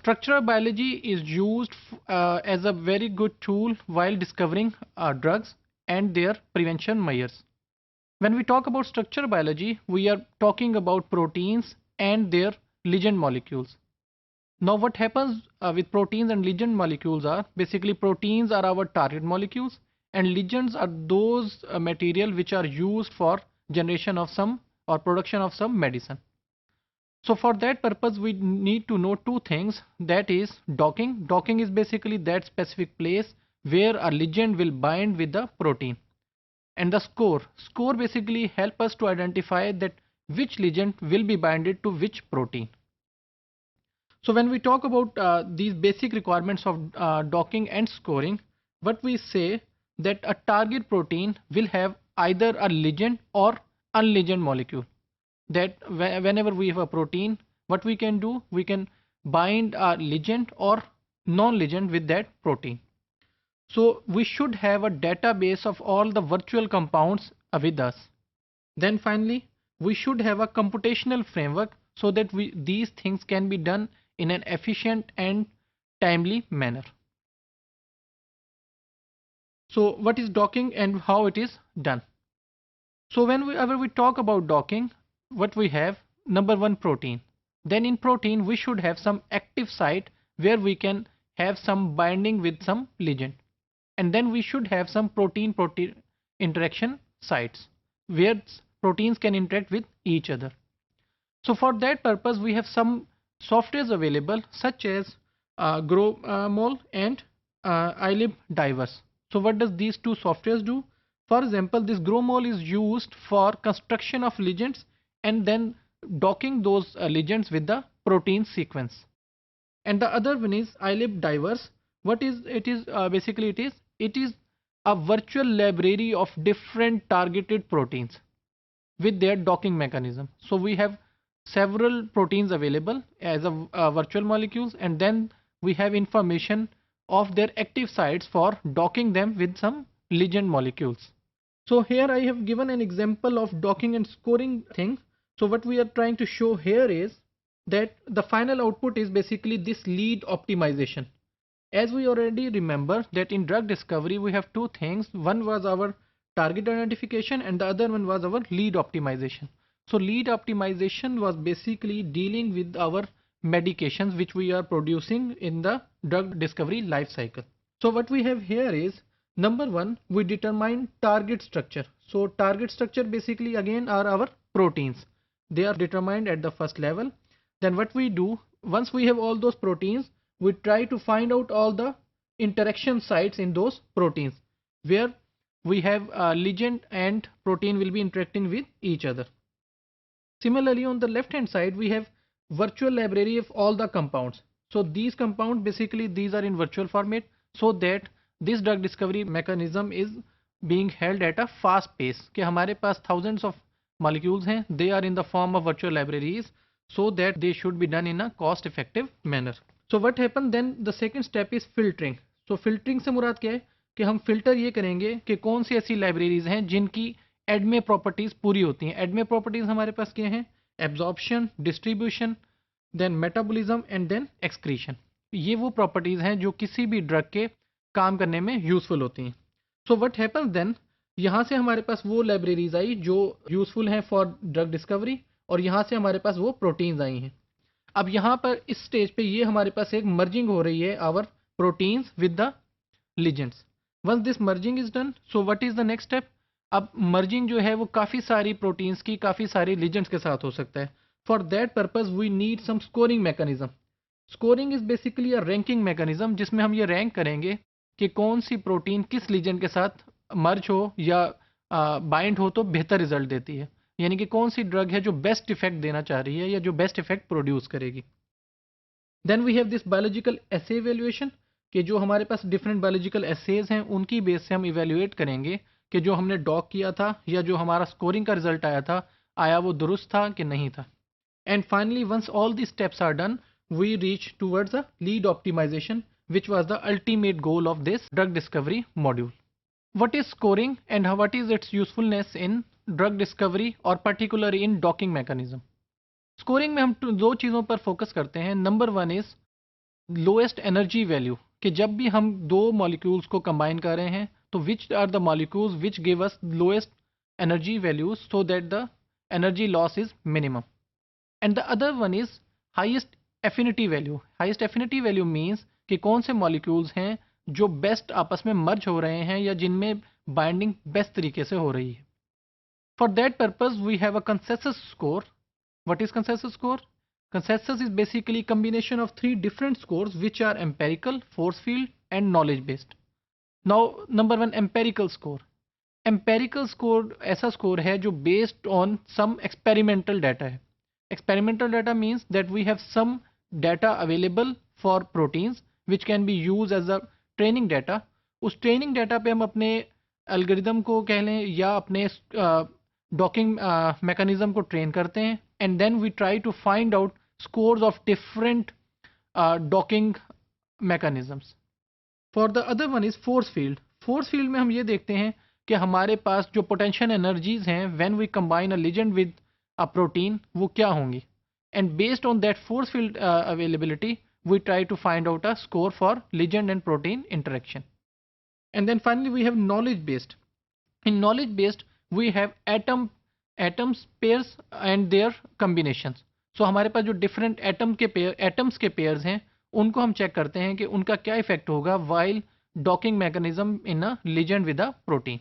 Structural biology is used as a very good tool while discovering drugs and their prevention measures. When we talk about structural biology, we are talking about proteins and their ligand molecules. Now what happens with proteins and ligand molecules are basically proteins are our target molecules and ligands are those material which are used for generation of some or production of some medicine. So for that purpose we need to know two things, that is docking. Docking is basically that specific place where a ligand will bind with the protein. And the score. Score basically help us to identify that which ligand will be binded to which protein. So when we talk about these basic requirements of docking and scoring, what we say that a target protein will have either a ligand or unligand molecule. That whenever we have a protein, what we can do, we can bind a ligand or non-ligand with that protein. So we should have a database of all the virtual compounds with us. Then finally, we should have a computational framework so that these things can be done in an efficient and timely manner. So what is docking and how it is done? So whenever we talk about docking, what we have, number one, protein. Then in protein we should have some active site where we can have some binding with some ligand. And then we should have some protein-protein interaction sites where proteins can interact with each other. So for that purpose we have some softwares available such as GrowMol and iLib Divers. So what does these two softwares do? For example, this GrowMol is used for construction of ligands and then docking those ligands with the protein sequence. And the other one is iLib Divers. What is it? Is basically it is a virtual library of different targeted proteins with their docking mechanism. So we have several proteins available as a virtual molecules, and then we have information of their active sites for docking them with some ligand molecules. So here I have given an example of docking and scoring thing. So what we are trying to show here is that the final output is basically this lead optimization. As we already remember that in drug discovery we have two things. One was our target identification and the other one was our lead optimization. So lead optimization was basically dealing with our medications which we are producing in the drug discovery life cycle. So what we have here is, number one, we determine target structure. So target structure basically again are our proteins. They are determined at the first level. Then what we do, once we have all those proteins, we try to find out all the interaction sites in those proteins where we have ligand and protein will be interacting with each other. Similarly, on the left hand side we have virtual library of all the compounds. So these compounds basically these are in virtual format so that this drug discovery mechanism is being held at a fast pace. कि हमारे पास thousands of molecules हैं, they are in the form of virtual libraries so that they should be done in a cost effective manner. So what happens then, the second step is filtering. So filtering से मुराद क्या है कि हम filter ये करेंगे कि कौन सी ऐसी libraries हैं जिनकी ADME properties पूरी होती हैं. ADME properties हमारे पास क्या हैं? Absorption, distribution, then metabolism and then excretion. ये वो properties हैं जो किसी भी drug के काम करने में useful होती हैं. So what happens then, यहाँ से हमारे पास वो libraries आई जो useful हैं for drug discovery और यहाँ से हमारे पास वो proteins आई हैं. अब यहाँ पर इस स्टेज पे ये हमारे पास एक मर्जिंग हो रही है our proteins with the ligands. Once this merging is done, so what is the next step? अब merging जो है वो काफ़ी सारी proteins की काफ़ी सारी ligands के साथ हो सकता है. For that purpose we need some scoring mechanism. Scoring is basically a ranking mechanism जिसमें हम ये rank करेंगे कि कौन सी प्रोटीन किस लीजेंड के साथ मर्ज हो या बाइंड हो तो बेहतर रिजल्ट देती है, यानी कि कौन सी ड्रग है जो बेस्ट इफेक्ट देना चाह रही है या जो बेस्ट इफेक्ट प्रोड्यूस करेगी. Then we have this biological assay evaluation कि जो हमारे पास डिफरेंट बायोलॉजिकल एसेज हैं उनकी बेस से हम इवेल्युएट करेंगे कि जो हमने डॉक किया था या जो हमारा स्कोरिंग का रिजल्ट आया था आया वो दुरुस्त था कि नहीं था. And finally once all the steps are done we reach towards a lead optimization which was the ultimate goal of this drug discovery module. What is scoring and what is its usefulness in drug discovery or particularly in docking mechanism? Scoring में हम दो चीज़ों पर focus करते हैं. Number one is lowest energy value, कि जब भी हम दो मॉलिक्यूल्स को कंबाइन कर रहे हैं तो which are the molecules which give us lowest energy values so that the energy loss is minimum. And the other one is highest affinity value. Highest affinity value means कि कौन से molecules हैं जो best आपस में merge हो रहे हैं या जिनमें binding best तरीके से हो रही है. For that purpose we have a consensus score. What is consensus score? Consensus is basically combination of three different scores which are empirical, force field and knowledge based. Now number one, empirical score. Empirical score ऐसा score है जो based on some experimental data है. Experimental data means that we have some data available for proteins which can be use as a training data. उस training data पे हम अपने algorithm को कह लें या अपने डॉकिंग मैकेनिज्म को ट्रेन करते हैं and then we try to find out scores of different docking mechanisms. For the other one is force field. Force field में हम ये देखते हैं कि हमारे पास जो पोटेंशियल एनर्जीज हैं when we combine a ligand with a protein वो क्या होंगी, and based on that force field availability we try to find out a score for ligand and protein interaction. And then finally we have knowledge based. In knowledge based we have atoms pairs and their combinations. So हमारे पास जो different atoms के pairs हैं उनको हम check करते हैं कि उनका क्या इफेक्ट होगा while docking mechanism in a ligand with a protein.